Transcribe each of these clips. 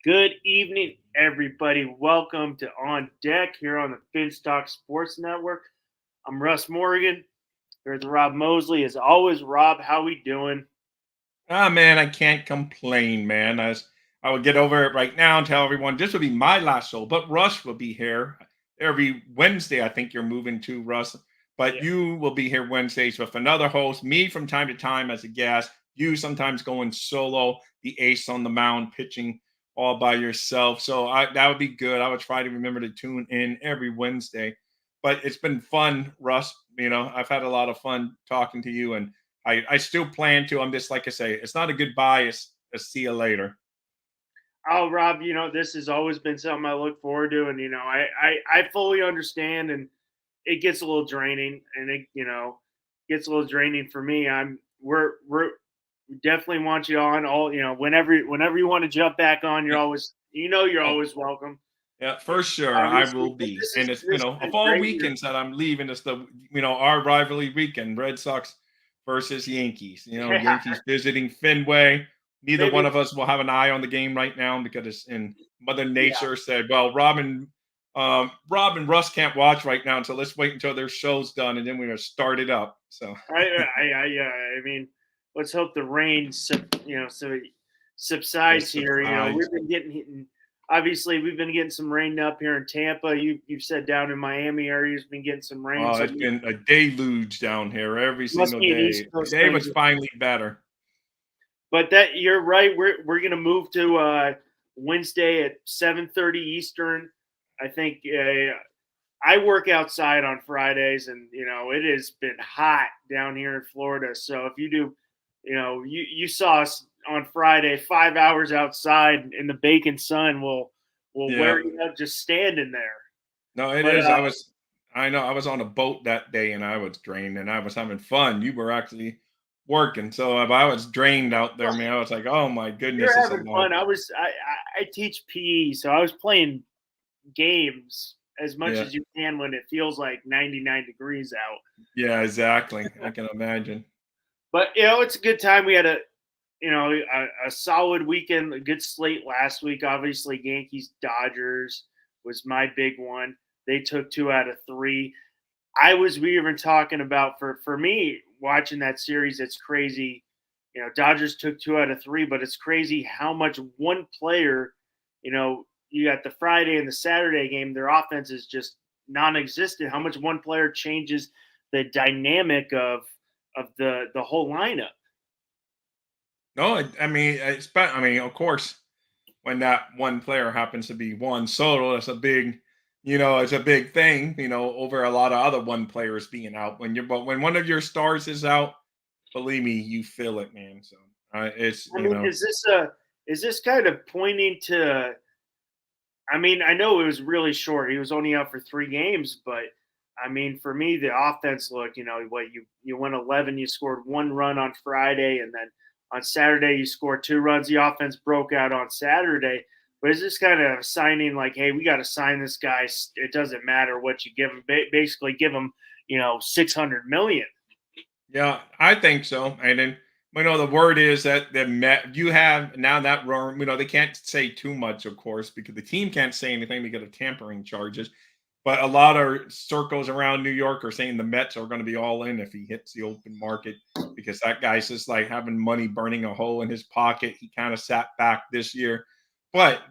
Good evening, everybody. Welcome to On Deck here on the Finstock Sports Network. I'm Russ Morgan. Here's Rob Mosley. As always, Rob, how we doing? Ah, man, I can't complain, man. As I will get over it right now and tell everyone this will be my last show, but Russ will be here every Wednesday. I think you're moving to Russ, but Yeah. you will be here Wednesdays with another host, me from time to time as a guest, you sometimes going solo, the ace on the mound, pitching all by yourself. So that would be good. I would try to remember to tune in every Wednesday. But it's been fun, Russ. I've had a lot of fun talking to you, and I still plan to. I'm just like I say, it's not a goodbye, it's a see you later. Oh, Rob, this has always been something I look forward to. And, I fully understand. And it gets a little draining. And gets a little draining for me. We definitely want you on whenever you want to jump back on, Yeah. you're Oh, always welcome. yeah, for sure. I Obviously, will but be. this And is it's, this has of been all great. weekends that I'm leaving, it's our rivalry weekend, Red Sox versus Yankees. Yeah, Yankees visiting Fenway. Neither maybe one of us will have an eye on the game right now because it's in Mother yeah. Nature said, well, Rob and Russ can't watch right now, so let's wait until their show's done and then we're gonna start it up. So I mean, let's hope the rain subsides just here. subsides. We've been getting obviously we've been getting some rain up here in Tampa. You've said down in Miami area you've been getting some rain, Oh, so it's been a deluge down here every must single be an East day. Coast Today thing. was finally better. But that you're right. We're gonna move to Wednesday at 7:30 Eastern. I think I work outside on Fridays, and it has been hot down here in Florida. So if you do, you saw us on Friday, 5 hours outside in the baking sun will Yeah. wear you out just standing there. No, it But is. I know I was on a boat that day and I was drained and I was having fun. You were actually working. So if I was drained out there, man, I was like, oh my goodness, you're it's a having long. fun. I teach PE, so I was playing games as much Yeah. as you can when it feels like 99 degrees out. Yeah, exactly. I can imagine. But it's a good time. We had a solid weekend, a good slate last week. Obviously, Yankees Dodgers was my big one. They took 2 out of 3. We were talking about for me watching that series. It's crazy. Dodgers took 2 out of 3, but it's crazy how much one player. You got the Friday and the Saturday game. Their offense is just non-existent. How much one player changes the dynamic of the whole lineup. No, I mean, of course, when that one player happens to be Juan Soto, that's a big, it's a big thing, over a lot of other one players being out. But when one of your stars is out, believe me, you feel it, man. So it's, I mean, is this kind of pointing to? I mean, I know it was really short. He was only out for 3 games, but I mean, for me, the offense looked. What you went 11, you scored 1 run on Friday, and then on Saturday you scored 2 runs. The offense broke out on Saturday. But is this kind of signing like, hey, we got to sign this guy? It doesn't matter what you give him. Basically, give him 600 million. yeah, I think so. And then the word is that you have now that room. They can't say too much, of course, because the team can't say anything because of tampering charges. But a lot of circles around New York are saying the Mets are going to be all in if he hits the open market because that guy's just like having money burning a hole in his pocket. He kind of sat back this year, but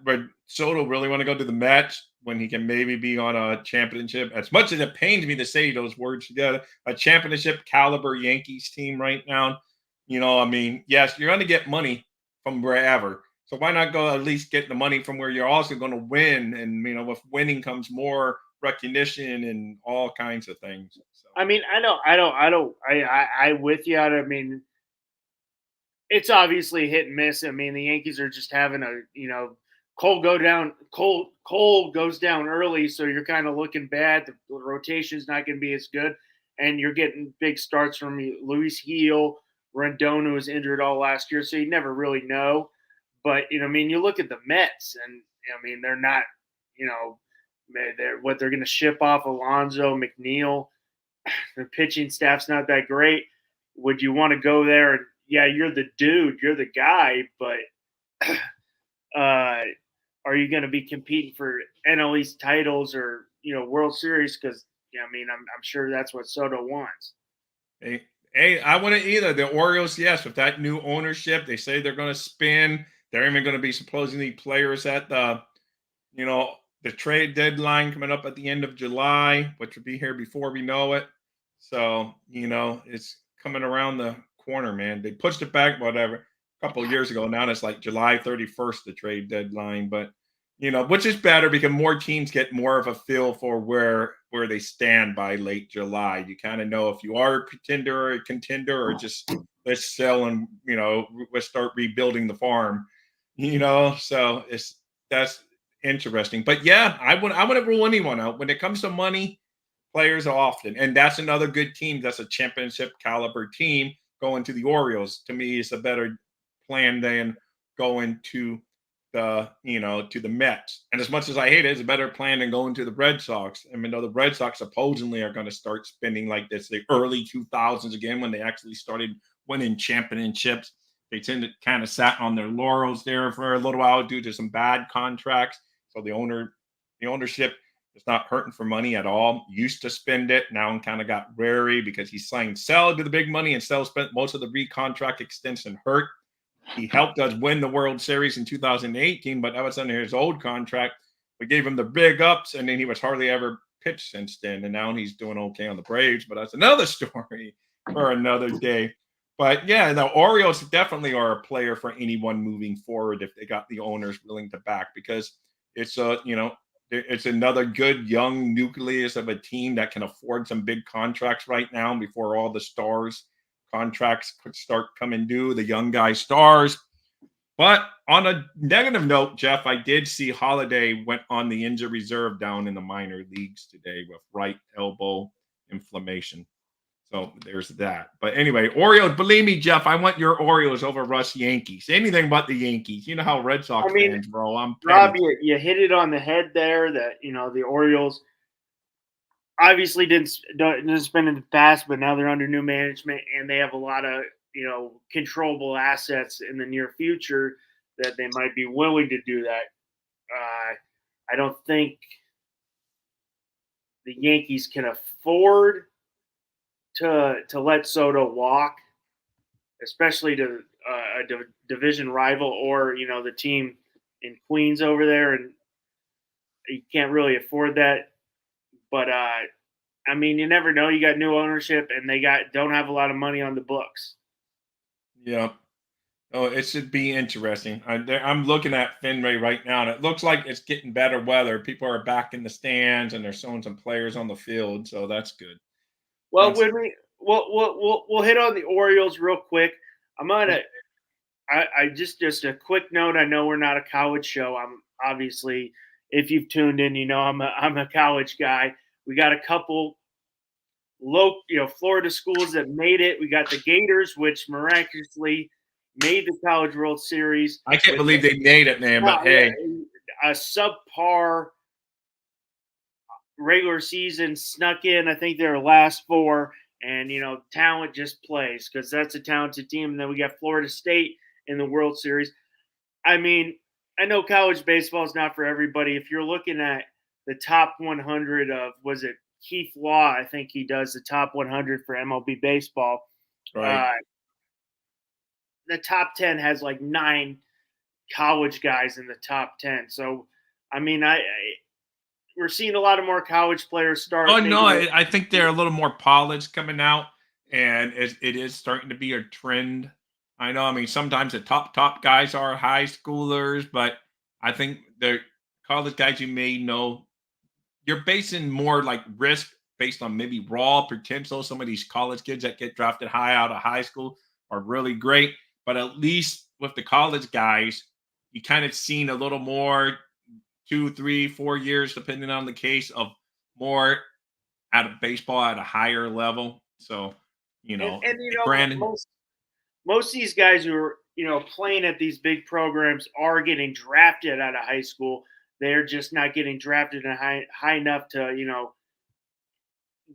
Soto really want to go to the Mets when he can maybe be on a championship. As much as it pains me to say those words, you got a championship caliber Yankees team right now. I mean, yes, you're going to get money from wherever. So why not go at least get the money from where you're also going to win? And with winning comes more recognition and all kinds of things. So I mean, I with you. I mean, it's obviously hit and miss. I mean, the Yankees are just having Cole goes down early, so you're kind of looking bad. The rotation's not going to be as good, and you're getting big starts from Luis Gil, Rendon, who was injured all last year, so you never really know. But I mean, you look at the Mets, and I mean, they're not, you know, they're going to ship off Alonso, McNeil. The pitching staff's not that great. Would you want to go there? And yeah, you're the dude, you're the guy, but uh, are you going to be competing for NL East titles or World Series? Because I mean, I'm sure that's what Soto wants. Hey, hey, I wouldn't either. The Orioles, yes, with that new ownership, they say they're going to spin. They're even going to be supposedly players at you know, the trade deadline coming up at the end of July, which will be here before we know it. So, it's coming around the corner, man. They pushed it back, whatever, a couple of years ago. Now it's like July 31st, the trade deadline. But, which is better because more teams get more of a feel for where they stand by late July. You kind of know if you are a pretender or a contender or just let's sell and, let's start rebuilding the farm, so that's interesting. But yeah, I wouldn't rule anyone out. When it comes to money, players are often, and that's another good team. That's a championship caliber team going to the Orioles. To me, it's a better plan than going to the Mets. And as much as I hate it, it's a better plan than going to the Red Sox. I mean, though the Red Sox supposedly are going to start spending like this the early 2000s again when they actually started winning championships. They tend to kind of sat on their laurels there for a little while due to some bad contracts. So the ownership is not hurting for money at all. Used to spend it, now kind of got wary because he's saying sell to the big money, and Sell spent most of the recontract extension hurt. He helped us win the World Series in 2018, but that was under his old contract. We gave him the big ups, and then he was hardly ever pitched since then. And now he's doing okay on the Braves, but that's another story for another day. But yeah, the Orioles definitely are a player for anyone moving forward if they got the owners willing to back, because it's it's another good young nucleus of a team that can afford some big contracts right now before all the stars contracts could start coming due, the young guy stars. But on a negative note, Jeff, I did see Holiday went on the injured reserve down in the minor leagues today with right elbow inflammation. So there's that. But anyway, Orioles, believe me, Jeff, I want your Orioles over Russ Yankees. Anything but the Yankees. You know how Red I Sox mean, fans, bro. I'm Rob, petty. you hit it on the head there. That the Orioles obviously didn't spend in the past, but now they're under new management and they have a lot of controllable assets in the near future that they might be willing to do that. I don't think the Yankees can afford to let Soto walk, especially to a division rival or the team in Queens over there, and you can't really afford that. But I mean, you never know. You got new ownership, and they don't have a lot of money on the books. Yeah. Oh, it should be interesting. I'm looking at Fenway right now, and it looks like it's getting better weather. People are back in the stands, and they're showing some players on the field, so that's good. Well, That's when we'll hit on the Orioles real quick. I'm gonna I just a quick note. I know we're not a college show. I'm obviously, if you've tuned in, I'm a college guy. We got a couple Florida schools that made it. We got the Gators, which miraculously made the College World Series I can't with believe they made it, man. But hey, a subpar regular season, snuck in. I think they're last four, and talent just plays because that's a talented team. And then we got Florida State in the World Series. I mean, I know college baseball is not for everybody. If you're looking at the top 100 of, was it Keith Law? I think he does the top 100 for MLB baseball. right. The top 10 has like 9 college guys in the top 10. So, I mean, we're seeing a lot of more college players Oh start. Maybe no, I think they're a little more polished coming out, and it is starting to be a trend. I know. I mean, sometimes the top guys are high schoolers, but I think the college guys you may know, you're basing more like risk based on maybe raw potential. Some of these college kids that get drafted high out of high school are really great, but at least with the college guys, you kind of seen a little more 2, 3, 4 years, depending on the case, of more out of baseball at a higher level. So, and granted, most of these guys who are playing at these big programs are getting drafted out of high school. They're just not getting drafted high enough to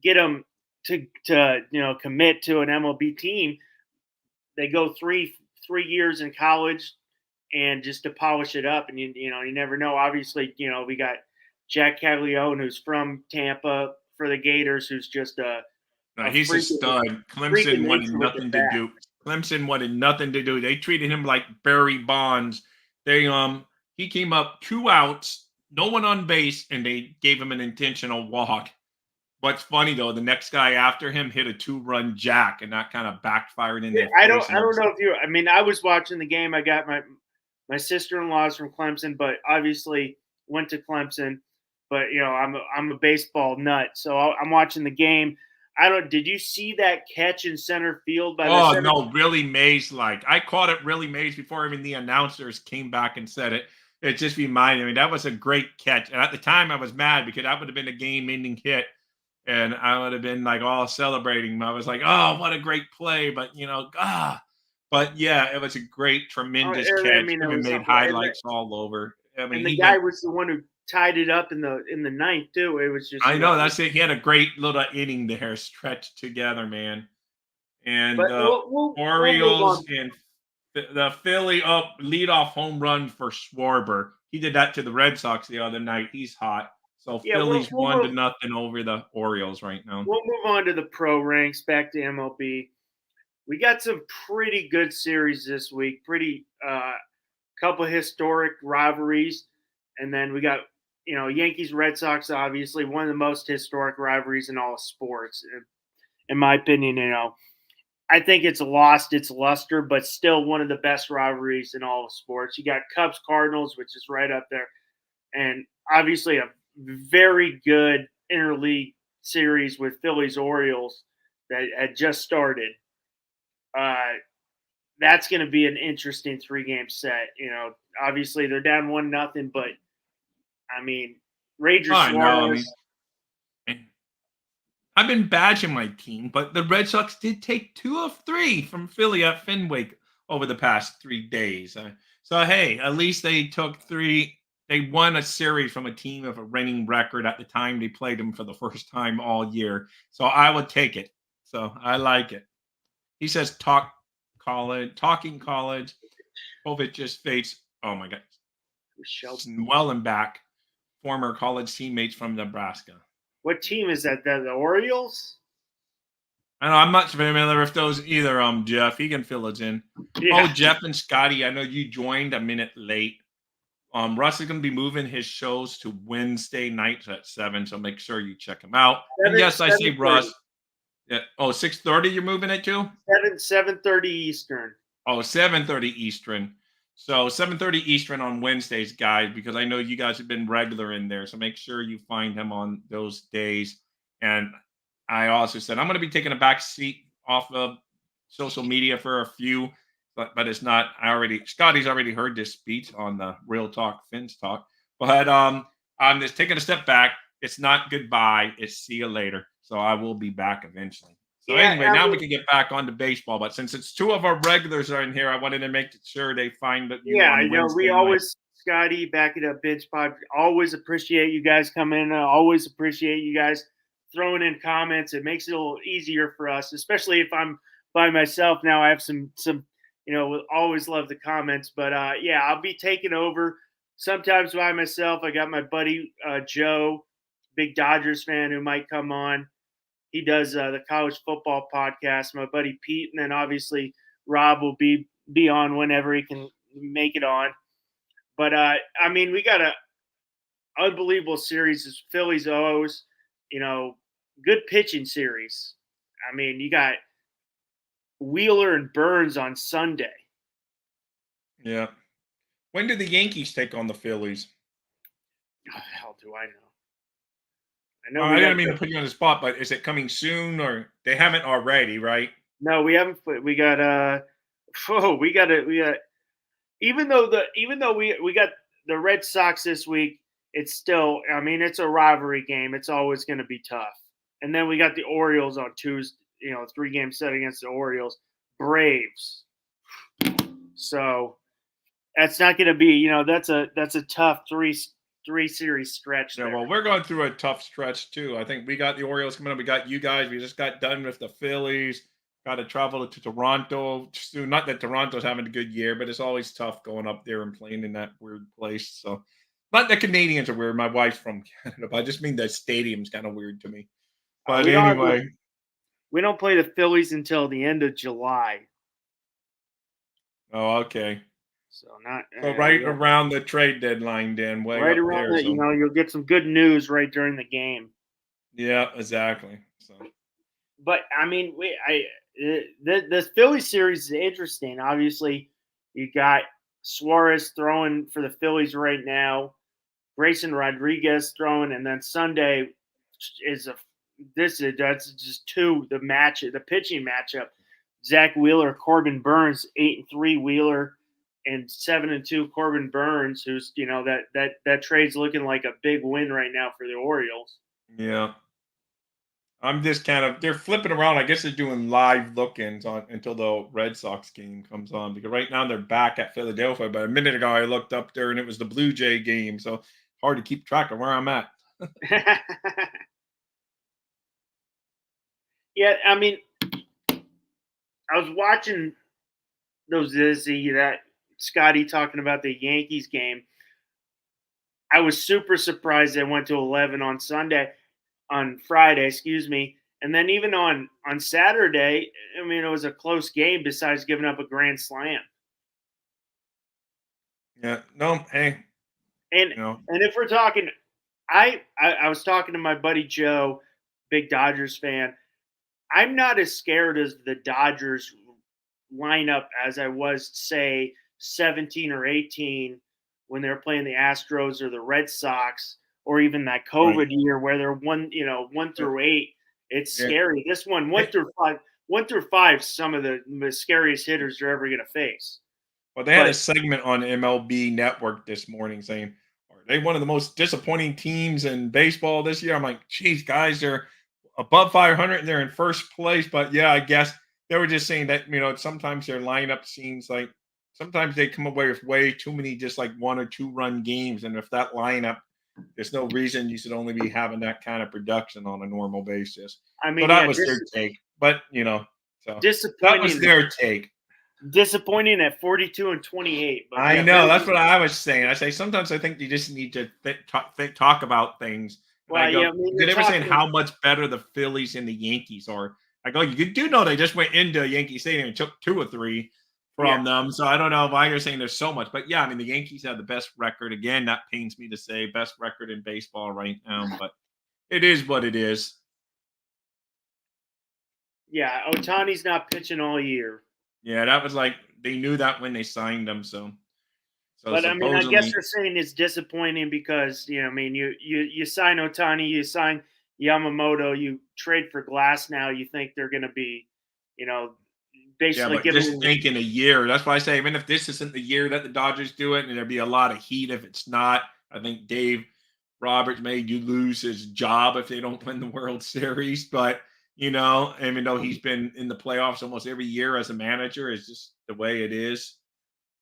get them to commit to an MLB team. They go three years in college, and just to polish it up. And you never know. Obviously, we got Jack Caglione, who's from Tampa for the Gators, who's just No, a he's a freaking stud. freak of Clemson wanted nature with the nothing to bat. do. Clemson wanted nothing to do. They treated him like Barry Bonds. They he came up 2 outs, no one on base, and they gave him an intentional walk. What's funny though, the next guy after him hit a 2-run jack, and that kind of backfired in Yeah, their I don't face. I don't know if you. I mean, I was watching the game. I got my sister-in-law's from Clemson, but obviously went to Clemson. But I'm a baseball nut, so I'm watching the game. I don't. Did you see that catch in center field by the Oh center? no, really Mays like. I caught it really Mays before even the announcers came back and said it. It just reminded me that was a great catch. And at the time I was mad because that would have been a game-ending hit. And I would have been like all celebrating. I was like, oh, what a great play. But but yeah, it was a great, tremendous I catch. mean, it Even was made something, highlights all over. I mean, and the he guy went. was the one who tied it up in the ninth too. It was just I know that's it. He had a great little inning there stretched together, man. And But the we'll move Orioles on. and the Philly up leadoff home run for Schwarber. He did that to the Red Sox the other night. He's hot. So Yeah, Philly's 1-0 over the Orioles right now. we'll move on to the pro ranks. Back to MLB. We got some pretty good series this week. Pretty couple historic rivalries, and then we got Yankees Red Sox. Obviously, one of the most historic rivalries in all of sports, in my opinion. I think it's lost its luster, but still one of the best rivalries in all of sports. You got Cubs Cardinals, which is right up there, and obviously a very good interleague series with Phillies Orioles that had just started. Uh, that's going to be an interesting 3-game set. Obviously they're down 1-0, but I mean, Ranger I know. I mean, Suarez. I've been badging my team, but the Red Sox did take 2 of 3 from Philly at Fenway over the past 3 days. So hey, at least they took 3. They won a series from a team of a reigning record at the time they played them for the first time all year. So I would take it. So I like it. He says talking college. Povich just faced. Oh my God, Wellenbach, former college teammates from Nebraska. What team is that? The Orioles? I know I'm not familiar with those either. Jeff, he can fill us in. Yeah. Oh, Jeff and Scotty, I know you joined a minute late. Russ is going to be moving his shows to Wednesday nights at 7, so make sure you check him out. And yes, I say Russ. Yeah. Oh, 6:30 you're moving it to? 7:30 Eastern. Oh, 7:30 Eastern. So 7:30 Eastern on Wednesdays, guys, because I know you guys have been regular in there. So make sure you find him on those days. And I also said I'm going to be taking a back seat off of social media for a few, but it's not. Scotty's already heard this speech on the Real Talk Fins Talk. But I'm just taking a step back. It's not goodbye. It's see you later. So I will be back eventually. So anyway, now we can get back on to baseball. But since it's 2 of our regulars are in here, I wanted to make sure they find that you on Wednesday we night. always, Scotty, back it up, Bench Pod. Always appreciate you guys coming in. Always appreciate you guys throwing in comments. It makes it a little easier for us, especially if I'm by myself now. I have some always love the comments. But yeah, I'll be taking over sometimes by myself. I got my buddy Joe, big Dodgers fan, who might come on. He does the college football podcast. My buddy Pete, and then obviously Rob will be on whenever he can make it on. But I mean, we got a unbelievable series. It's Phillies O's, good pitching series. I mean, you got Wheeler and Burns on Sunday. Yeah. When do the Yankees take on the Phillies? How the hell do I know? I didn't mean to put you on the spot, but is it coming soon, or they haven't already, right? No, we haven't. We got we got even though we got the Red Sox this week, it's still, I mean, it's a rivalry game. It's always going to be tough. And then we got the Orioles on Tuesday, 3-game set against the Orioles, Braves. So that's not going to be, that's a tough three series stretch. Yeah, there. well, we're going through a tough stretch too. I think we got the Orioles coming up. We got you guys. We just got done with the Phillies. got to travel to Toronto soon. Not that Toronto's having a good year, but it's always tough going up there and playing in that weird place. So, not that Canadians are weird. My wife's from Canada, but I just mean the stadium's kind of weird to me. But we don't have anyway, we don't play the Phillies until the end of July, oh, okay. so not So right yeah, around the trade deadline, then way right up around there. that. So You'll get some good news right during the game. yeah, exactly. So But I mean, the Philly series is interesting. Obviously, you got Suarez throwing for the Phillies right now. Grayson Rodriguez throwing, and then Sunday is a that's just the pitching matchup. Zach Wheeler, Corbin Burns, 8-3 Wheeler, and 7-2 Corbin Burns, who's that trade's looking like a big win right now for the Orioles. yeah. I'm just kind of they're flipping around. I guess they're doing live look-ins on until the Red Sox game comes on because right now they're back at Philadelphia. But a minute ago I looked up there and it was the Blue Jay game, so hard to keep track of where I'm at. Yeah, I mean, I was watching that Scotty talking about the Yankees game. I was super surprised they went to 11 on Friday, excuse me. And then even on Saturday, I mean, it was a close game besides giving up a grand slam. Yeah, no, hey, And you know, and if we're talking, I was talking to my buddy Joe, big Dodgers fan. I'm not as scared as the Dodgers lineup as I was, say, 17 or 18 when they were playing the Astros or the Red Sox, or even that right. COVID year where they're one Yeah, through eight. It's yeah. scary. This one, Hey, 1 through 5, some of the scariest hitters you're ever going to face. well, they had a But segment on MLB Network this morning saying, "Are they one of the most disappointing teams in baseball this year?" I'm like, "Geez, guys, they're above 500 and they're in first place." But yeah, I guess they were just saying that sometimes their lineup seems like sometimes they come away with way too many just like 1 or 2 run games, and if that lineup, there's no reason you should only be having that kind of production on a normal basis. I So mean, that yeah, was their take. But so that was disappointing, their take. disappointing at 42 and 28. But I yeah, know. very That's what I was saying. I say sometimes I think you just need to talk about things. And I well. Yeah, go, I mean, did you're ever saying talking. how much better the Phillies and the Yankees are? I go, you do know they just went into Yankee Stadium and took 2 or 3 Yeah, from them. So I don't know why you're saying there's so much. But yeah, I mean, the Yankees have the best record. Again, that pains me to say, best record in baseball right now. But it is what it is. yeah. Otani's not pitching all year. Yeah, that was like they knew that when they signed them. So But I mean, I guess supposedly, you're saying it's disappointing because I mean, you sign Otani, you sign Yamamoto, you trade for Glass. Now you think they're going to be, you know, yeah, basically but giving just them. think in a year. That's why I say even if this isn't the year that the Dodgers do it, and there'd be a lot of heat if it's not. I think Dave Roberts made you lose his job if they don't win the World Series. But even though he's been in the playoffs almost every year as a manager, it's just the way it is.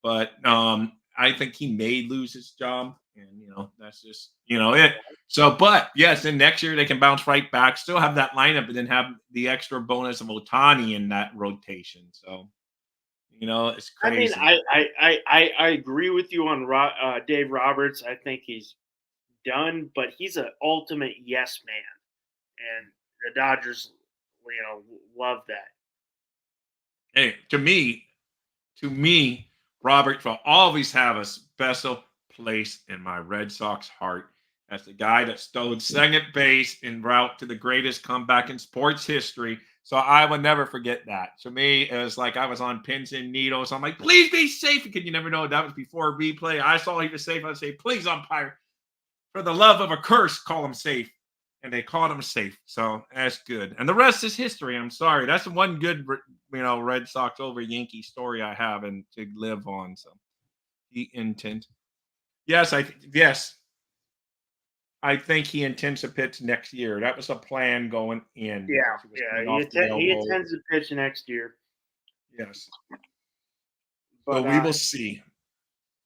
But I think he may lose his job, and that's just it. So, but yes, then next year they can bounce right back, still have that lineup, and then have the extra bonus of Otani in that rotation. So, it's I mean, crazy. I agree with you on Dave Roberts. I think he's done, but he's an ultimate yes man, and the Dodgers, love that. Hey, to me, Robert will always have a special place in my Red Sox heart as the guy that stole second base en route to the greatest comeback in sports history. So I will never forget that. To me, it was like I was on pins and needles. I'm like, please be safe because you never know. That was before replay. I saw he was safe. I'd say, please, umpire, for the love of a curse, call him safe. And they called him safe. So that's good. And the rest is history. I'm sorry. That's the one good, Red Sox over Yankee story I have and to live on. So he intent. Yes, yes. I think he intends to pitch next year. That was a plan going in Yeah, because he was yeah. coming off the He elbow. intends to pitch next year, Yes. So but we will see.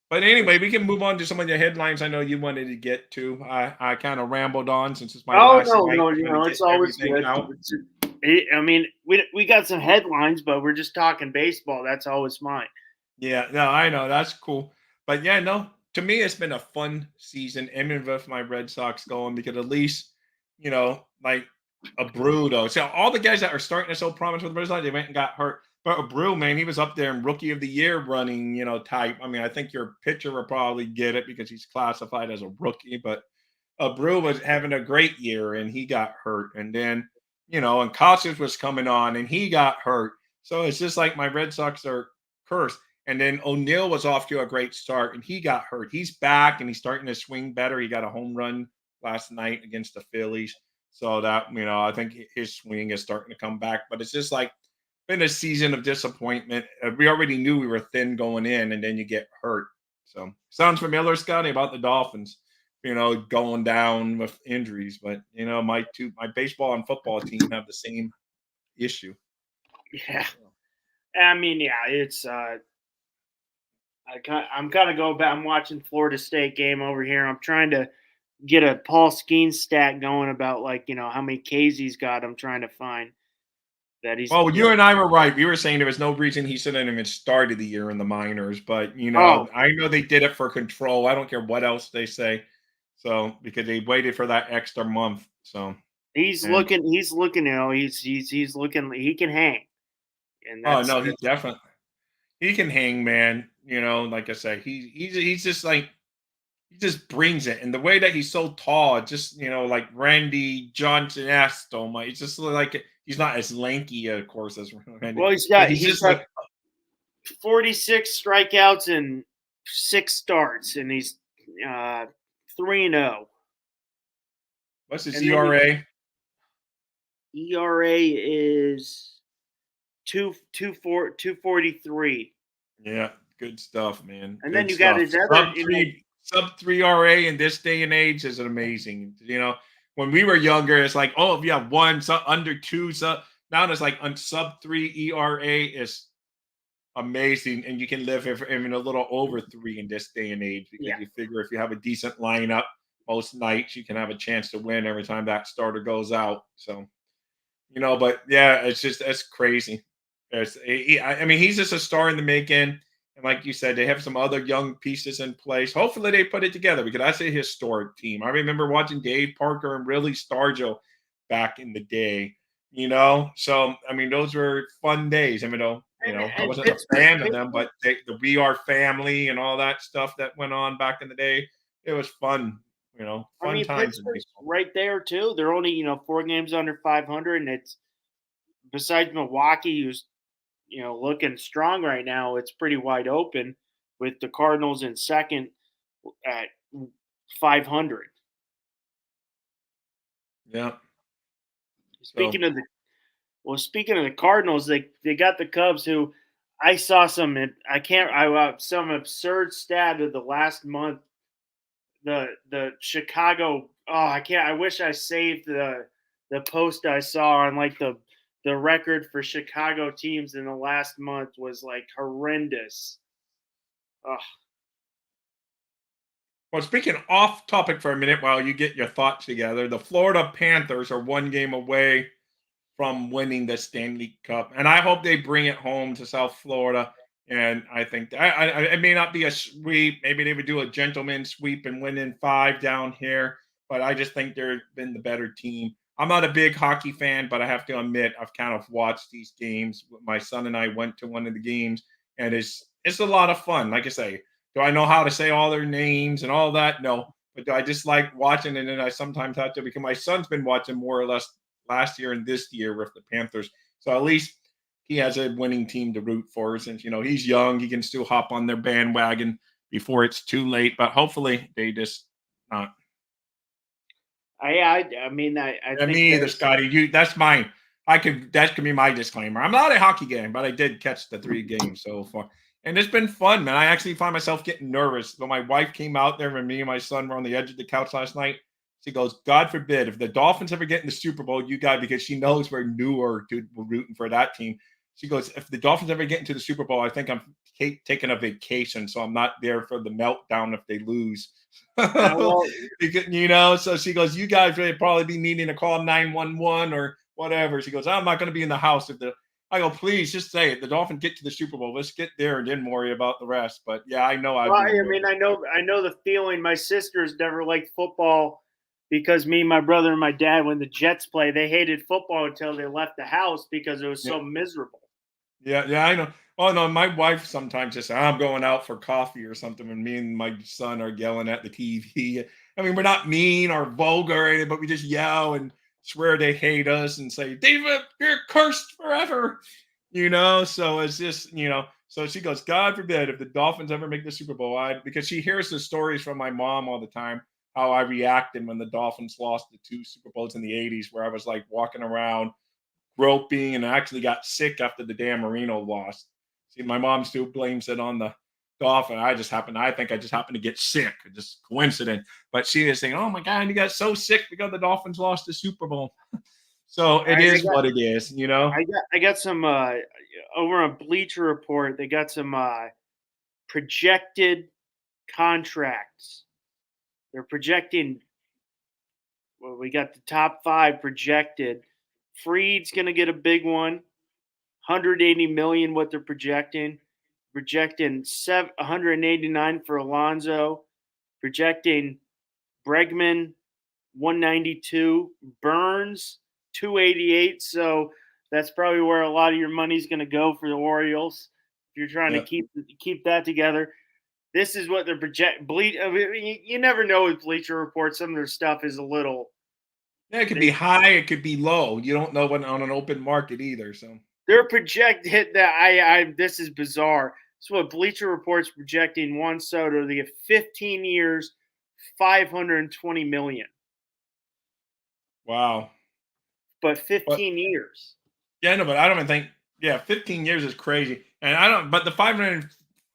But anyway, we can move on to some of the headlines I know you wanted to get to. I kind of rambled on since it's my oh last no, night no, trying to get it's always everything good. out. I mean, we got some headlines, but we're just talking baseball. That's always mine. Yeah, no, I know that's cool, but yeah, no. To me, it's been a fun season, even with my Red Sox going because at least like a Brew though. So all the guys that are starting to show promise with the Red Sox, they went and got hurt. But a Brew, man, he was up there in Rookie of the Year running, type. I mean, I think your pitcher will probably get it because he's classified as a rookie, but Brew was having a great year and he got hurt. And then, and Costas was coming on and he got hurt. So it's just like my Red Sox are cursed. And then O'Neill was off to a great start and he got hurt. He's back and he's starting to swing better. He got a home run last night against the Phillies. So that, I think his swing is starting to come back. But it's just like been a season of disappointment. We already knew we were thin going in and then you get hurt. So sounds familiar, Scotty, about the Dolphins, going down with injuries. But my baseball and football team have the same issue. Yeah, I mean, yeah, it's I'm kind of going back. I'm watching Florida State game over here. I'm trying to get a Paul Skeens stat going about how many Ks he's got. I'm trying to find that he's. Well, you and I were right. We were saying there was no reason he shouldn't have even started the year in the minors, but Oh, I know they did it for control. I don't care what else they say. So because they waited for that extra month. So he's and looking. He's looking. He's looking. He can hang, and oh that's no, he can hang, man. Like I said, he's just like he just brings it. And the way that he's so tall, just like Randy Johnson asked he's just like he's not as lanky, of course, as Randy, well. but he's He's just got like 46 strikeouts and 6 starts, and he's 3-0. what's his And then ERA? ERA is 2.43. Yeah, good stuff, man. And then Good you got stuff. his other, Sub three RA in this day and age is amazing. When we were younger, it's like, oh, if you have one, under two, now it's like on sub 3 ERA is amazing, and you can live even a little over 3 in this day and age because yeah. you figure if you have a decent lineup most nights, you can have a chance to win every time that starter goes out. So, but yeah, it's crazy. I mean, he's just a star in the making. And like you said, they have some other young pieces in place. Hopefully, they put it together because that's a historic team. I remember watching Dave Parker and Willie Stargell back in the day. So I mean, those were fun days. I mean, I And wasn't a Pittsburgh, fan of them, but the We Are Family and all that stuff that went on back in the day, it was fun. I Fun mean, times in Pittsburgh's baseball. right there too. They're only 4 games under 500, and it's besides Milwaukee, who's looking strong right now. It's pretty wide open with the Cardinals in second at 500. Yeah. So Speaking of the Cardinals, they got the Cubs, who I saw some absurd stat of the last month. The Chicago. Oh, I can't. I wish I saved the post I saw on the record for Chicago teams in the last month was like horrendous. Oh, Well, speaking off topic for a minute while you get your thoughts together, the Florida Panthers are 1 game away from winning the Stanley Cup, and I hope they bring it home to South Florida. And I think it may not be a sweep. Maybe they would do a gentleman sweep and win in 5 down here. But I just think they've been the better team. I'm not a big hockey fan, but I have to admit I've kind of watched these games. My son and I went to one of the games, and it's a lot of fun. Like I say, do I know how to say all their names and all that? No, but do I just like watching? And then I sometimes have to because my son's been watching more or less last year and this year with the Panthers. So at least he has a winning team to root for since he's young. He can still hop on their bandwagon before it's too late. But hopefully they just not. I mean, I Yeah, think me either, there's. Scotty. That's mine. That could be my disclaimer. I'm not a hockey game, but I did catch the 3 games so far. And it's been fun, man. I actually find myself getting nervous. When my wife came out there and me and my son were on the edge of the couch last night, she goes, God forbid, if the Dolphins ever get in the Super Bowl, you guys, because she knows we're newer to rooting for that team. She goes, if the Dolphins ever get into the Super Bowl, I think I'm taking a vacation, so I'm not there for the meltdown if they lose. Well, So she goes, you guys would probably be needing to call 911 or whatever. She goes, I'm not going to be in the house if the. I go, please just say it. The Dolphins get to the Super Bowl. Let's get there and then worry about the rest. But yeah, I know I'd Well, be I mean, nervous. I know the feeling. My sisters never liked football because me, my brother, and my dad, when the Jets play, they hated football until they left the house because it was Yeah, so miserable. yeah, I know. Oh no, my wife sometimes just I'm going out for coffee or something, and me and my son are yelling at the TV. I mean, we're not mean or vulgar or anything, but we just yell and swear they hate us and say, David, you're cursed forever. So it's just, so she goes, God forbid if the Dolphins ever make the Super Bowl, because she hears the stories from my mom all the time, how I reacted when the Dolphins lost the 2 Super Bowls in the 80s, where I was like walking around groping and I actually got sick after the Dan Marino loss. See, my mom still blames it on the Dolphin. I think I just happened to get sick, just coincidence. But she is saying, oh my God, you got so sick because the Dolphins lost the Super Bowl. So All it right, is what it is. I got some over on Bleacher Report. They got some projected contracts. They're projecting. Well, we got the top five projected. Freed's going to get a big one, 180 million. What they're projecting 189 for Alonzo, projecting Bregman 192, Burns 288. So that's probably where a lot of your money's going to go for the Orioles if you're trying to Yeah. keep that together. This is what they're I mean, you never know with Bleacher Report. Some of their stuff is a little. Yeah, it could be high, it could be low. You don't know when on an open market either. So They're projected that I this is bizarre. So what Bleacher Report's projecting Juan Soto to get 15 years, 520 million, wow. but But 15 years. yeah, no, but I don't even think 15 years is crazy. And I don't but the 500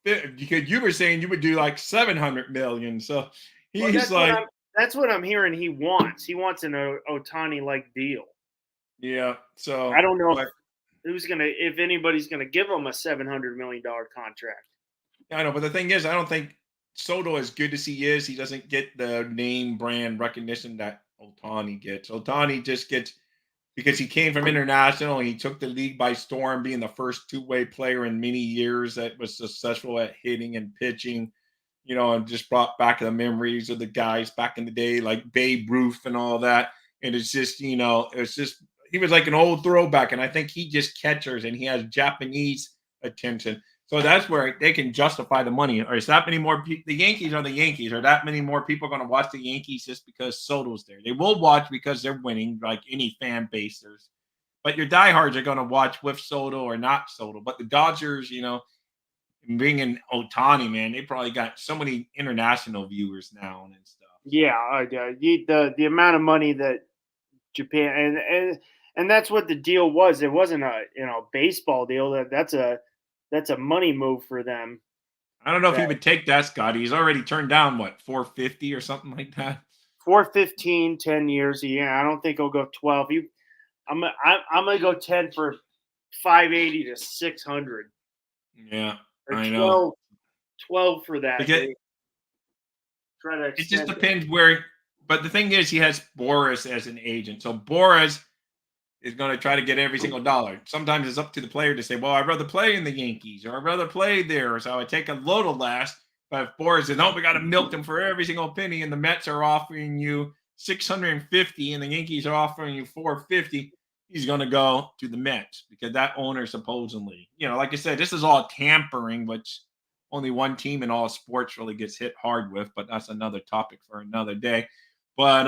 because you were saying you would do like 700 million. So Well, he's like, that's what I'm hearing. He wants. He wants an Otani like deal. yeah. I So don't know but if anybody's gonna give him a $700 million contract. I know, but the thing is, I don't think Soto, as good as he is, he doesn't get the name brand recognition that Otani gets. Otani just gets because he came from international. He took the league by storm, being the first two-way player in many years that was successful at hitting and pitching. And just brought back the memories of the guys back in the day, like Babe Ruth and all that. And it's just, it's just he was like an old throwback, and I think he just catchers and he has Japanese attention. So that's where they can justify the money. Or is that many more people? The Yankees are the Yankees. Are that many more people going to watch the Yankees just because Soto's there? They will watch because they're winning, like any fan base. But your diehards are going to watch with Soto or not Soto. But the Dodgers, bringing Otani, man, they probably got so many international viewers now and stuff. Yeah, the amount of money that Japan and that's what the deal was. It wasn't a baseball deal. That's a money move for them. I don't know if he That would take that, Scott. He's already turned down what 450 or something like that. 415, 10 years a year. I don't think he'll go 12. I'm gonna go 10 for 580 to 600 Yeah, or I know. 12 for that. Because They try to it just extend it. depends where. But the thing is, he has Boris as an agent, so Boris is going to try to get every single dollar. Sometimes it's up to the player to say, "Well, I'd rather play in the Yankees, or I'd rather play there, so I take a little less." But if Boris says, "No, we got to milk them for every single penny," and the Mets are offering you 650, and the Yankees are offering you 450, he's going to go to the Mets because that owner supposedly, like I said, this is all tampering, which only one team in all sports really gets hit hard with. But that's another topic for another day. But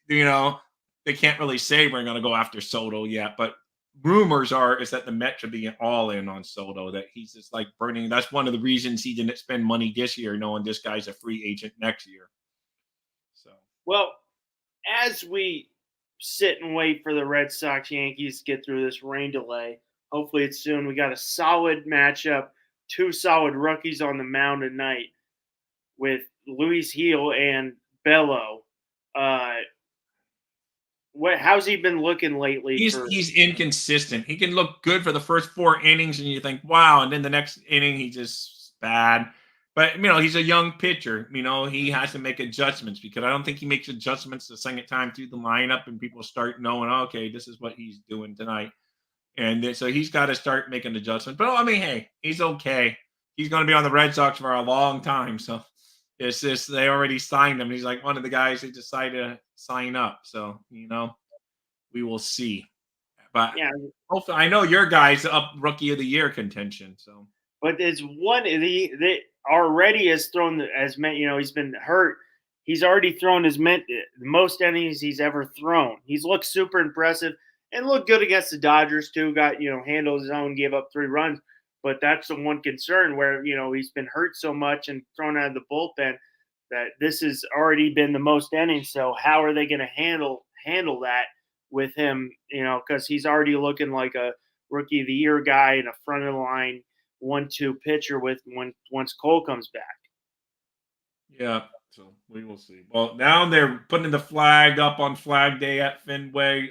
they can't really say we're going to go after Soto yet, but rumors is that the Mets are being all in on Soto, that he's just like burning. That's one of the reasons he didn't spend money this year, knowing this guy's a free agent next year. So, Well, as we sit and wait for the Red Sox Yankees to get through this rain delay, hopefully it's soon. We got a solid matchup, two solid rookies on the mound tonight with Luis Heel and Bello. How's he been looking lately? he's inconsistent. He can look good for the first 4 innings, and you think, wow, and then the next inning he's just bad. But he's a young pitcher. He has to make adjustments because I don't think he makes adjustments the second time through the lineup, and people start knowing, okay, this is what he's doing tonight. And so he's got to start making adjustments. But I mean, hey, he's okay. He's going to be on the Red Sox for a long time. So it's just they already signed him. He's like one of the guys they decided to sign up. So we will see. But Yeah, hopefully, I know your guy's up Rookie of the Year contention. So, but it's one the already has thrown as many. He's been hurt. He's already thrown the most innings he's ever thrown. He's looked super impressive and looked good against the Dodgers too. Got handled his own, gave up 3 runs. But that's the one concern where he's been hurt so much and thrown out of the bullpen that this has already been the most innings. So how are they going to handle that with him? Because he's already looking like a Rookie of the Year guy and a front of the line 1-2 pitcher with once Cole comes back. yeah. So we will see. Well, now they're putting the flag up on Flag Day at Fenway,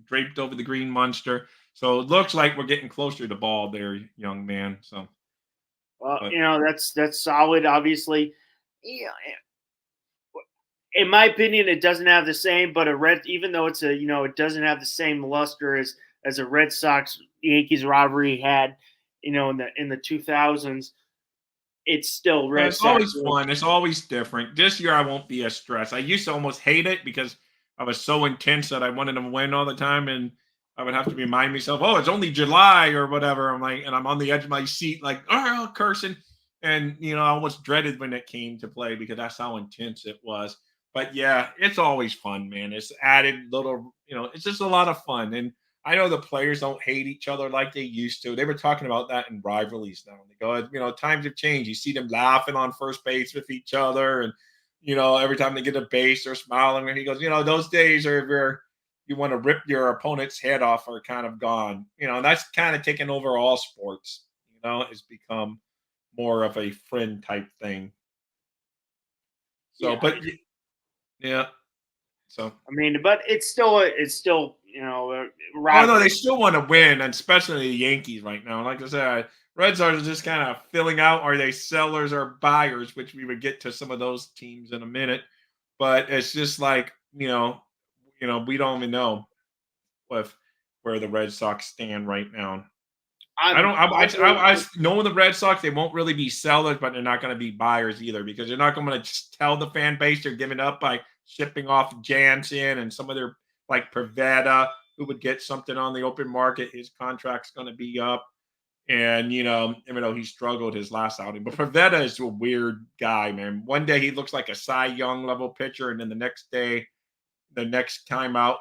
draped over the Green Monster. So it looks like we're getting closer to ball there, young man. So, Well, but that's solid. Obviously, in my opinion, it doesn't have the same. But even though it's it doesn't have the same luster as a Red Sox Yankees rivalry had, in the 2000s. It's still Red it's Sox. always fun. It's always different. This year I won't be as stressed. I used to almost hate it because I was so intense that I wanted them to win all the time, and I would have to remind myself, "Oh, it's only July or whatever." I'm like, and I'm on the edge of my seat, like, "Oh, cursing," and I almost dreaded when it came to play because that's how intense it was. But yeah, it's always fun, man. It's added little, it's just a lot of fun, and I know the players don't hate each other like they used to. They were talking about that in rivalries now. They go, times have changed. You see them laughing on first base with each other, and every time they get a base, they're smiling. And he goes, those days are where you want to rip your opponent's head off are kind of gone. And that's kind of taken over all sports. It's become more of a friend type thing. So, Yeah, but yeah, so I mean, but it's still oh no, rivalry. they still want to win, and especially the Yankees right now. Like I said, Red Sox are just kind of filling out. Are they sellers or buyers? Which we would get to some of those teams in a minute. But it's just like we don't even know if where the Red Sox stand right now. I I'm don't. I knowing the Red Sox, they won't really be sellers, but they're not going to be buyers either because they're not going to just tell the fan base they're giving up by shipping off Jansen and some of their like Pavetta, who would get something on the open market. His contract's going to be up, and even though he struggled his last outing, but Pavetta is a weird guy, man. One day he looks like a Cy Young level pitcher, and then the next time out,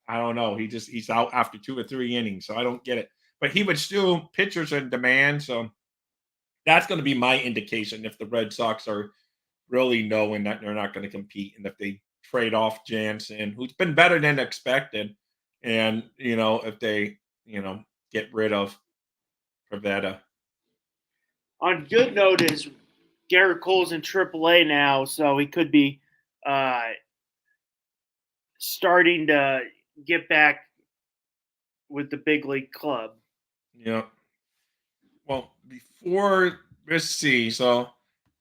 I don't know. He's out after 2 or 3 innings, so I don't get it. But he would still pitchers are in demand, so that's going to be my indication if the Red Sox are really knowing that they're not going to compete, and if they trade off Jansen, who's been better than expected, and if they get rid of Pavetta. on good note is Garrett Cole's in AAA now, so he could be uh, starting to get back with the big league club. Yeah. Well, before let's see. So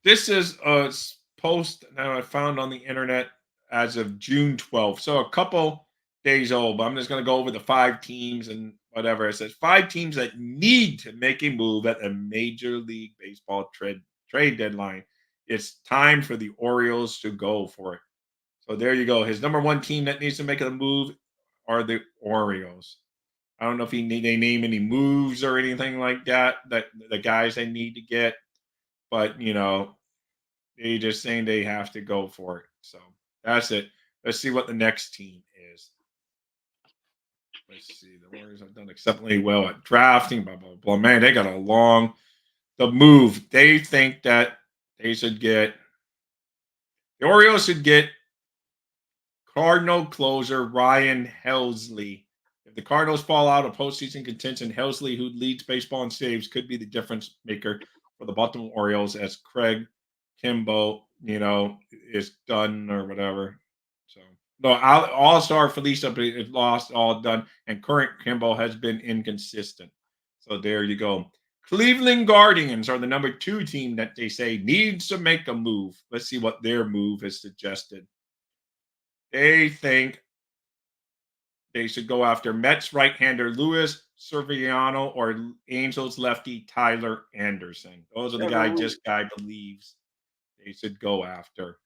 this is a post that I found on the internet as of June 12th. So a couple days old, but I'm just going to go over the 5 teams and whatever. It says 5 teams that need to make a move at a Major League Baseball trade deadline. It's time for the Orioles to go for it. So there you go. His number one team that needs to make a move are the Orioles. I don't know if they name any moves or anything like that the guys they need to get, but they just saying they have to go for it. So that's it. Let's see what the next team is. Let's see. The Warriors have done exceptionally well at drafting. Blah blah blah. Man, they got the move. They think that they should get the Orioles should get Cardinal closer Ryan Helsley. If the Cardinals fall out of postseason contention, Helsley, who leads baseball in saves, could be the difference maker for the Baltimore Orioles as Craig Kimbrel, is done or whatever. So, no, All-Star Felicia is lost, all done, and current Kimbrel has been inconsistent. So there you go. Cleveland Guardians are the number 2 team that they say needs to make a move. Let's see what their move is suggested. They think they should go after Mets right-hander Luis Serviano or Angels lefty Tyler Anderson. Those are the guys this guy believes they should go after.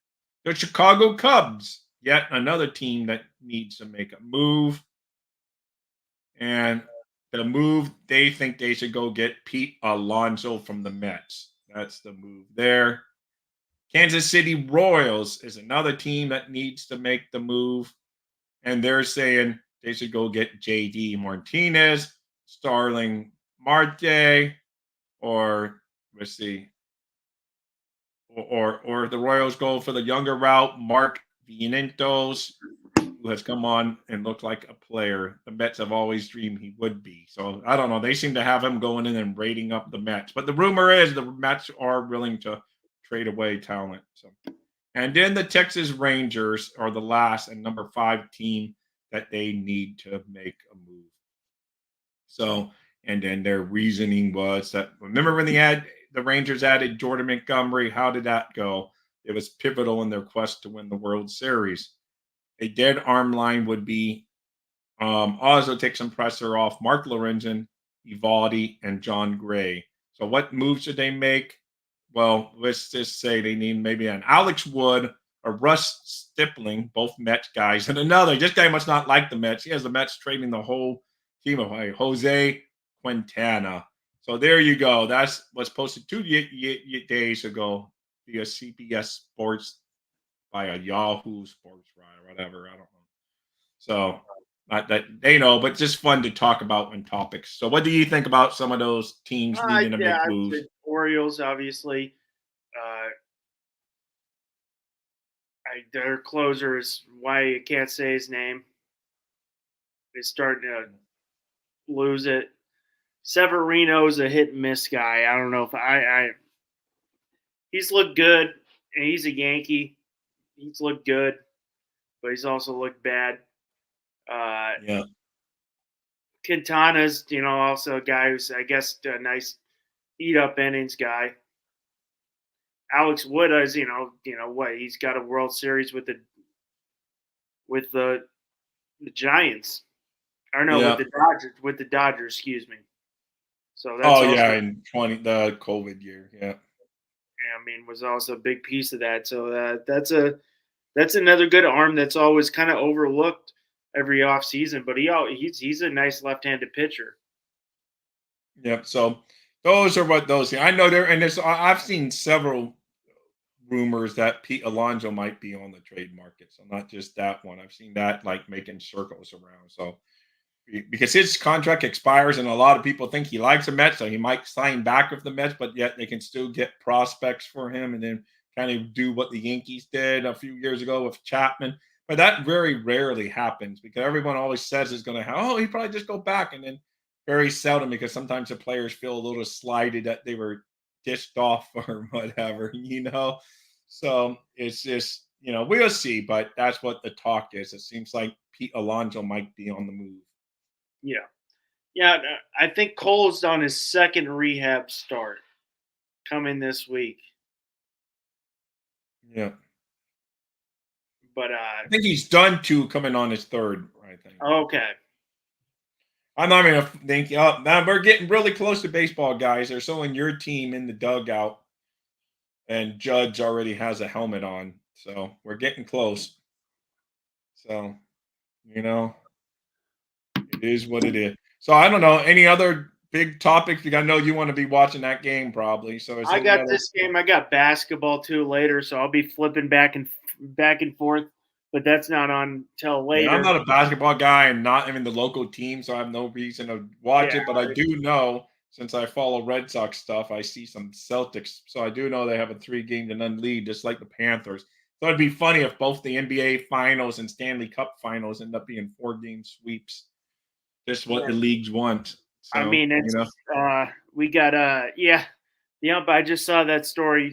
The Chicago Cubs, yet another team that needs to make a move. And the move, they think they should go get Pete Alonso from the Mets. That's the move there. Kansas City Royals is another team that needs to make the move. And they're saying they should go get JD Martinez, Starling Marte, or let's see, or the Royals go for the younger route, Mark Vientos, who has come on and looked like a player the Mets have always dreamed he would be. So I don't know. They seem to have him going in and rating up the Mets. But the rumor is the Mets are willing to trade away talent. So, and then the Texas Rangers are the last and number 5 team that they need to make a move. So, and then their reasoning was that remember when the Rangers added Jordan Montgomery, how did that go? It was pivotal in their quest to win the World Series. A dead arm line would be also take some pressure off Mark Lorenzen, Evaldi, and John Gray. So what moves should they make? Well, let's just say they need maybe an Alex Wood, a Russ Stipling, both Mets guys, and another. This guy must not like the Mets. He has the Mets trading the whole team away. Jose Quintana. So there you go. That's what's posted 2 days ago via CBS Sports by a Yahoo Sports or whatever. I don't know. So not that they know, but just fun to talk about on topics. So what do you think about some of those teams needing to Yeah, make I moves? said Orioles, obviously. Their closer is why you can't say his name. He's starting to lose it. Severino's a hit and miss guy. I don't know if he's looked good, and he's a Yankee. He's looked good, but he's also looked bad. Yeah. Quintana's, also a guy who's, I guess, a nice eat up innings guy. Alex Wood is, what he's got a World Series with the Giants, or no, Yeah. with the Dodgers, excuse me. So that's Oh also, yeah, in the COVID year. Yeah. I mean, was also a big piece of that. So that's another good arm that's always kind of overlooked every off season. But he's a nice left-handed pitcher. Yep. So those are what those. I know there, and I've seen several rumors that Pete Alonso might be on the trade market. So not just that one. I've seen that like making circles around. So because his contract expires, and a lot of people think he likes the Mets, so he might sign back with the Mets, but yet they can still get prospects for him, and then kind of do what the Yankees did a few years ago with Chapman. But that very rarely happens because everyone always says it's going to happen. Oh, he probably just go back, and then very seldom because sometimes the players feel a little slighted that they were dished off or whatever. So it's just we'll see, but that's what the talk is. It seems like Pete Alonso might be on the move. Yeah. Yeah, I think Cole's on his second rehab start coming this week. Yeah. But I think he's done 2 coming on his 3rd, I think. Okay. I'm not going to think now we're getting really close to baseball, guys. They're showing your team in the dugout, and Judge already has a helmet on. So we're getting close. So, it is what it is. So I don't know. Any other big topics? I know you want to be watching that game probably. So I got this game. I got basketball too later, so I'll be flipping back and forth. But that's not on till later. Yeah, I'm not a basketball guy and not even the local team, so I have no reason to watch it. But I do know, since I follow Red Sox stuff, I see some Celtics. So I do know they have a 3-game-to-none lead, just like the Panthers. So it'd be funny if both the NBA Finals and Stanley Cup Finals end up being 4-game sweeps. Just what the leagues want. So, I mean, it's we got the umpire. I just saw that story.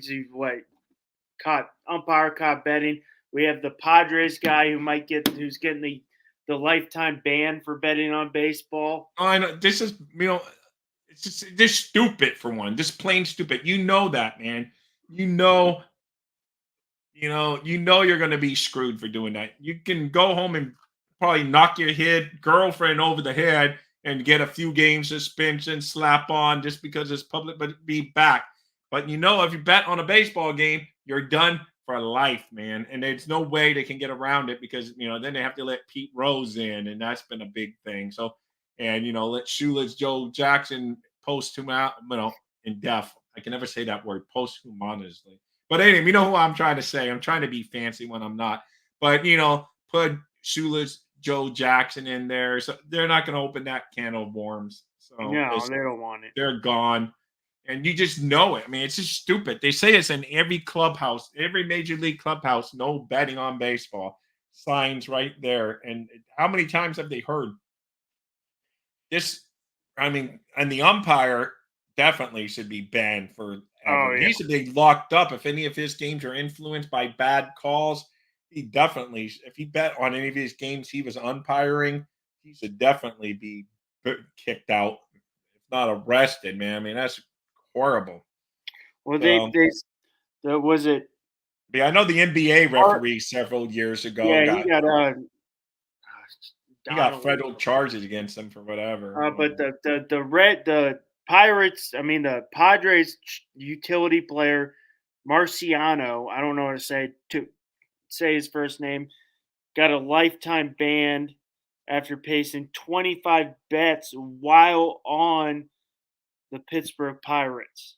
Umpire caught betting. We have the Padres guy who's getting the lifetime ban for betting on baseball. I know this is It's just stupid for one, just plain stupid. You know that, man. You know, you're going to be screwed for doing that. You can go home and probably knock your girlfriend over the head and get a few games suspension, slap on just because it's public, but be back. But if you bet on a baseball game, you're done for life, man. And there's no way they can get around it because then they have to let Pete Rose in, and that's been a big thing. So, and let Shoeless Joe Jackson in death. I can never say that word posthumously. But anyway, you know what I'm trying to say. I'm trying to be fancy when I'm not. But put Shoeless Joe Jackson in there, so they're not going to open that can of worms. So No, they don't want it. they're gone, and you just know it. I mean, it's just stupid. They say it's in every clubhouse, every major league clubhouse. No betting on baseball signs right there. And how many times have they heard this? I mean, and the umpire definitely should be banned forever. Oh yeah. He should be locked up if any of his games are influenced by bad calls. He definitely, if he bet on any of his games he was umpiring, he should definitely be kicked out, if not arrested, man. I mean, that's horrible. Well, So, was it? I know the NBA referee several years ago Yeah, he got Donald. federal charges against him for whatever. But the Pirates, I mean the Padres utility player Marciano, I don't know how to say his first name, got a lifetime ban after placing 25 bets while on the Pittsburgh Pirates.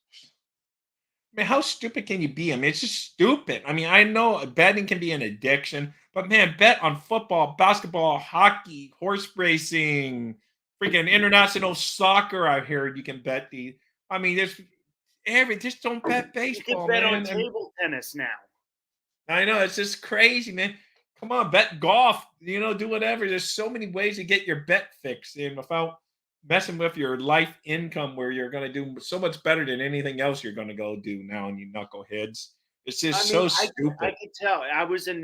I mean, how stupid can you be? I mean, it's just stupid. I mean, I know betting can be an addiction, but man, bet on football, basketball, hockey, horse racing, freaking international soccer. I've heard you can bet these. I mean, just don't bet You can baseball, bet on man. table tennis now. I know it's just crazy, man. Come on, bet golf. Do whatever. There's so many ways to get your bet fixed in without messing with your life income, where you're going to do so much better than anything else you're going to go do now, and you knuckleheads. It's I just mean, so I stupid. could tell. I was in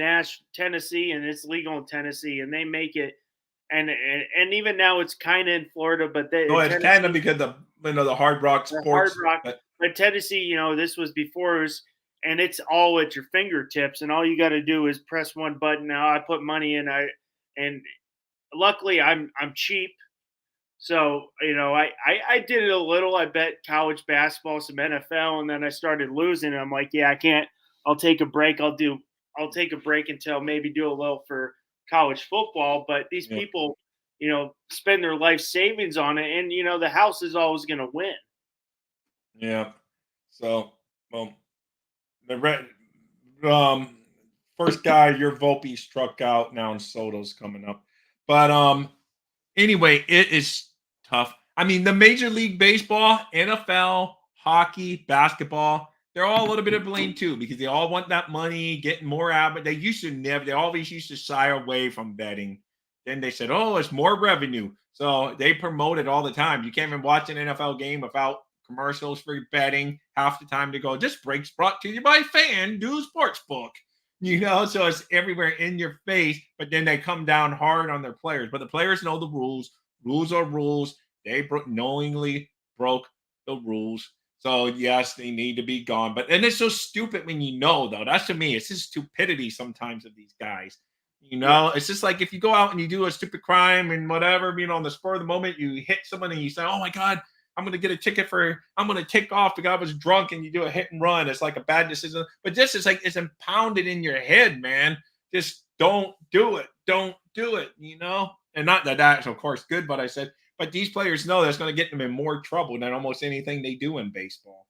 Tennessee, and it's legal in Tennessee, and they make it. And even now, it's kind of in Florida, but No, it's kind of Tennessee, because the Hard Rock the Hard Sports. Rock. But Tennessee, this was before it was, and it's all at your fingertips, and all you got to do is press one button. Now I put money in, and luckily I'm cheap, so I did it a little. I bet college basketball, some NFL, and then I started losing. And I'm like, yeah, I can't. I'll take a break. I'll take a break until maybe do a little for college football. But these Yeah. people, spend their life savings on it, and the house is always going to win. Yeah. So, well, the red, um, first guy your Volpe struck out. Now and Soto's coming up, but anyway, it is tough. I mean, the Major League Baseball, NFL, hockey, basketball, they're all a little bit of blame too because they all want that money, getting more out. But they always used to shy away from betting. Then they said, oh, it's more revenue. So they promote it all the time. You can't even watch an NFL game without commercials for betting half the time. To go, this break's brought to you by FanDuel Sportsbook. So it's everywhere in your face, but then they come down hard on their players. But the players know the rules. Rules are rules. They knowingly broke the rules. So, yes, they need to be gone. But and it's so stupid when though. That's to me, it's just stupidity sometimes of these guys. Yeah. It's just like if you go out and you do a stupid crime and whatever, on the spur of the moment, you hit someone and you say, oh my God, I'm going to get a ticket I'm going to tick off the guy was drunk, and you do a hit and run. It's like a bad decision. But this is like, it's impounded in your head, man. Just don't do it. Don't do it, And not that that's, of course, good, but I said, but these players know that's going to get them in more trouble than almost anything they do in baseball.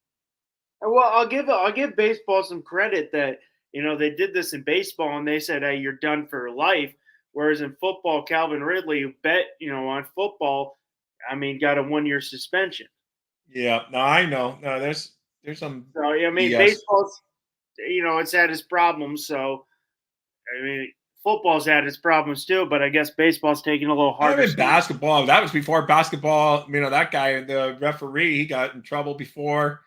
Well, I'll give baseball some credit that they did this in baseball, and they said, hey, you're done for life. Whereas in football, Calvin Ridley, who bet on football, I mean, got a 1-year suspension. Yeah, no, I know. No, there's some. So I mean, BS. baseball's it's had its problems. So I mean, football's had its problems too. But I guess baseball's taking a little harder. In basketball, that was before basketball. That guy, the referee, he got in trouble before.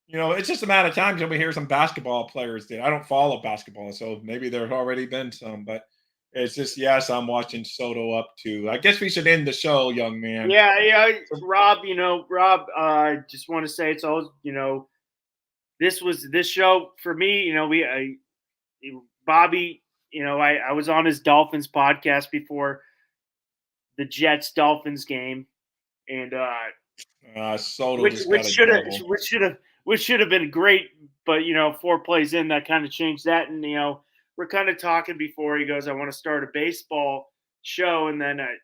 It's just a matter of time until we hear some basketball players did. I don't follow basketball, so maybe there's already been some. But It's just, yes, I'm watching Soto up too. I guess we should end the show, young man. Yeah, Rob. Rob. I just want to say it's always, this show for me. Bobby. I was on his Dolphins podcast before the Jets Dolphins game, and Soto which just which got a should have double. which should have been great, but 4 plays in that kind of changed that, and we're kind of talking before he goes, I want to start a baseball show, and then I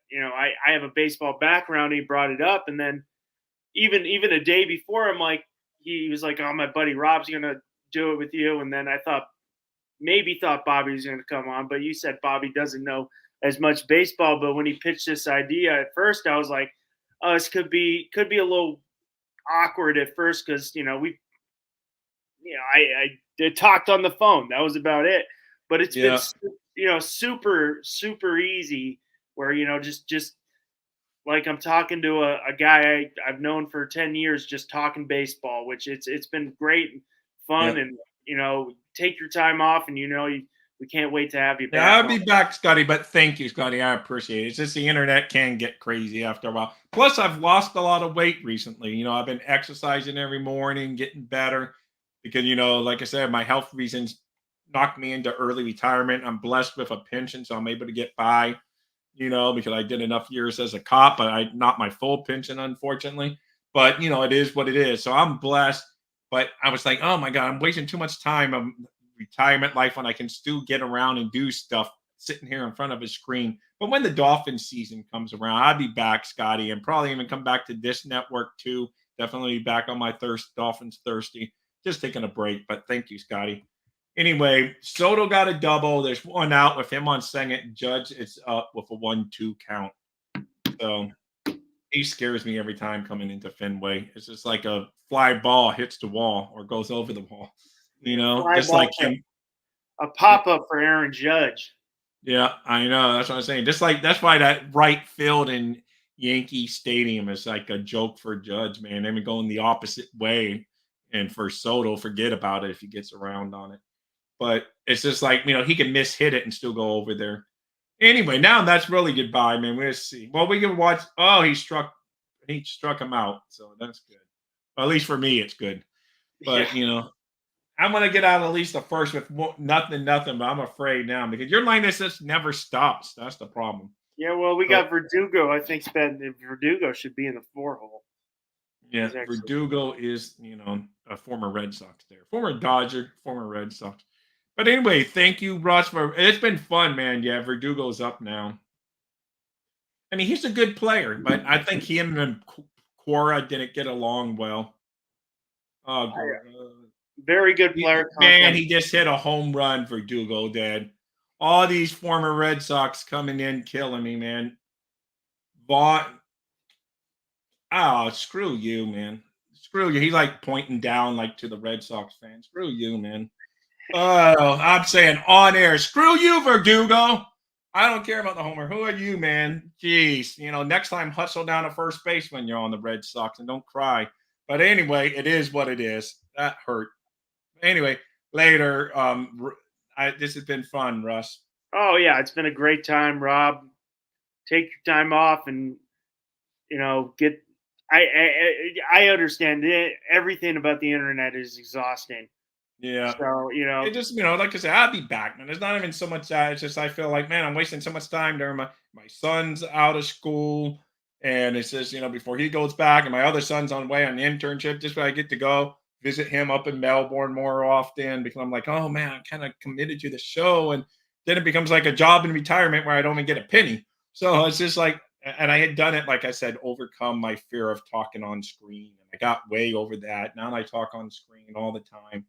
have a baseball background. He brought it up, and then even a day before, I'm like, he was like, oh, my buddy Rob's gonna do it with you, and then I thought Bobby was gonna come on, but you said Bobby doesn't know as much baseball, but when he pitched this idea at first, I was like, oh, this could be a little awkward at first because I talked on the phone. That was about it. But it's been Yeah. super super easy where just like I'm talking to a guy I've known for 10 years, just talking baseball, which it's been great and fun, Yeah. and take your time off, and we can't wait to have you Yeah, back I'll on. be back, Scotty, but thank you, Scotty. I appreciate it. It's just the internet can get crazy after a while. Plus, I've lost a lot of weight recently. I've been exercising every morning, getting better because, like I said, my health reasons knocked me into early retirement. I'm blessed with a pension, so I'm able to get by, because I did enough years as a cop, but not my full pension, unfortunately. But, it is what it is. So I'm blessed. But I was like, oh my God, I'm wasting too much time of retirement life when I can still get around and do stuff sitting here in front of a screen. But when the Dolphins season comes around, I'll be back, Scotty, and probably even come back to this network too. Definitely be back on my Dolphins Thirsty. Just taking a break, but thank you, Scotty. Anyway, Soto got a double. There's one out with him on second. Judge, it's up with a 1-2 count. So he scares me every time coming into Fenway. It's just like a fly ball hits the wall or goes over the wall, Fly just ball like him. a pop up for Aaron Judge. Yeah, I know. That's what I'm saying. Just like that's why that right field in Yankee Stadium is like a joke for Judge, man. They would go in the opposite way. And for Soto, forget about it if he gets around on it. But it's just like, he can miss hit it and still go over there. Anyway, now that's really goodbye, man. We'll see. Well, we can watch. Oh, he struck him out. So that's good. Well, at least for me, it's good. Yeah. But I'm gonna get out at least the first with nothing, but I'm afraid now because your line just never stops. That's the problem. Yeah, well, we But got Verdugo. I think Verdugo should be in the 4 hole. yeah, He's actually Verdugo is a former Red Sox there, former Dodger, former Red Sox. But anyway, thank you, Russ. It's been fun, man. Yeah, Verdugo's up now. I mean, he's a good player, but I think him and Cora didn't get along well. Oh, very good player man, content. he just hit a home run for Verdugo, Dad. All these former Red Sox coming in, killing me, man. Bought. Oh, screw you, man. Screw you. He's like pointing down like to the Red Sox fans. Screw you, man. Oh, I'm saying on air. Screw you, Verdugo. I don't care about the homer. Who are you, man? Jeez. Next time hustle down to first base when you're on the Red Sox and don't cry. But anyway, it is what it is. That hurt. Anyway, later. This has been fun, Russ. Oh yeah, it's been a great time, Rob. Take your time off and get. I understand it. Everything about the internet is exhausting. Yeah. So It just, like I said, I'll be back, man. It's not even so much that. It's just I feel like, man, I'm wasting so much time there. My son's out of school, and it's just, before he goes back, and my other son's on the way on the internship, just where I get to go visit him up in Melbourne more often because I'm like, oh man, I'm kind of committed to the show, and then it becomes like a job in retirement where I don't even get a penny. So it's just like, and I had done it, like I said, overcome my fear of talking on screen, and I got way over that. Now I talk on screen all the time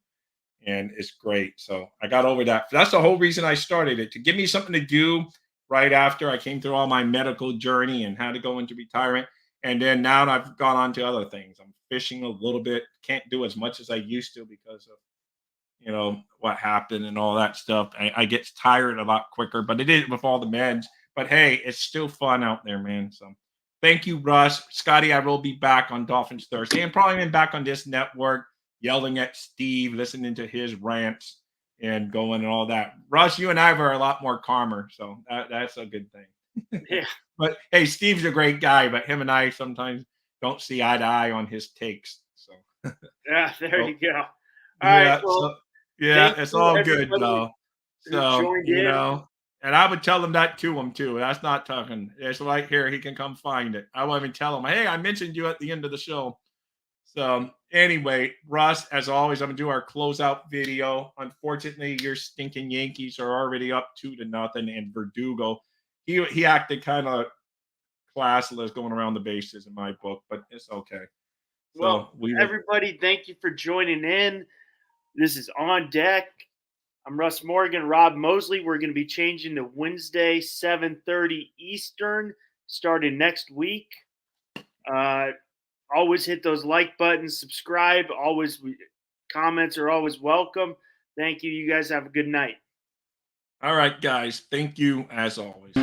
and it's great. So I got over that. That's the whole reason I started it, to give me something to do right after I came through all my medical journey and how to go into retirement. And then now I've gone on to other things. I'm fishing a little bit. Can't do as much as I used to because of what happened and all that stuff. I get tired a lot quicker, but it is with all the meds. But hey, it's still fun out there, man. So thank you, Russ. Scotty, I will be back on Dolphins Thursday and probably been back on this network, yelling at Steve, listening to his rants. and going and all that. Russ, you and I are a lot more calmer, so that's a good thing. Yeah. But hey, Steve's a great guy, but him and I sometimes don't see eye to eye on his takes. So Yeah, there so you go. All right. yeah, Well, so yeah, thank it's you, all good everybody though. who So, joined in. and I would tell him that to him too. That's not talking. It's right here. He can come find it. I won't even tell him, hey, I mentioned you at the end of the show. So anyway, Russ, as always, I'm gonna do our closeout video. Unfortunately, your stinking Yankees are already up 2-0, and Verdugo, he acted kind of classless going around the bases in my book, but it's okay. Well, So we will. everybody, thank you for joining in. This is On Deck. I'm Russ Morgan, Rob Mosley. We're going to be changing to Wednesday, 7:30 Eastern, starting next week. Always hit those like buttons, subscribe. Always comments are always welcome. Thank you. You guys have a good night. All right, guys. Thank you as always.